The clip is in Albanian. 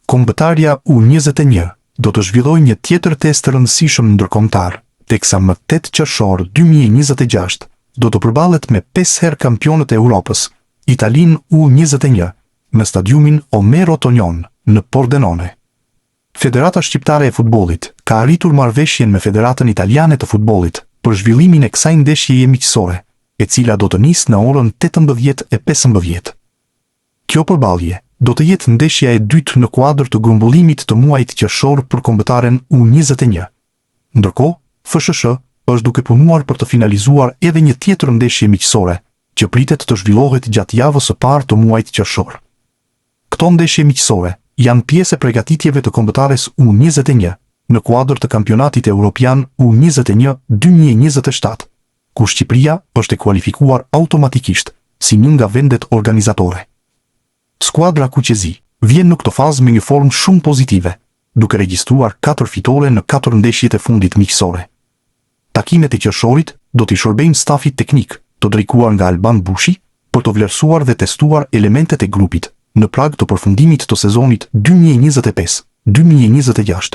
Kombëtarja U21 do të zhvillojë një tjetër test të rëndësishëm ndërkombëtar, teksa më 8 qershor 2026 do të përballet me 5 herë kampionët e Europës, Italinë U21, në stadiumin Omero Tonjon në Pordenone. Federata Shqiptare e Futbollit ka arritur marrëveshjen me Federatën Italiane të Futbollit për zhvillimin e kësaj ndeshjeje miqësore, e cila do të nisë në orën 18:15. Kjo përballje do të jetë ndeshja e dytë në kuadër të grumbullimit të muajit qershor për kombëtaren U21. Ndërkohë, FSHS është duke punuar për të finalizuar edhe një tjetër ndeshje miqësore, që pritet të zhvillohet gjatë javës së parë të muajit qershor. Këto ndeshje miqësore janë pjesë e përgatitjeve të kombëtares U21 në kuadër të kampionatit evropian U21 2027, ku Shqipëria është e kualifikuar automatikisht si një nga vendet organizatore. Skuadra Kuqezi vjen në këtë fazë me një formë shumë pozitive, duke regjistruar 4 fitore në 4 ndeshjet e fundit miqësore. Takimet e qershorit do t'i shërbejnë stafit teknik të drejtuar nga Alban Bushi për të vlerësuar dhe testuar elementet e grupit në prag të përfundimit të sezonit 2025-2026.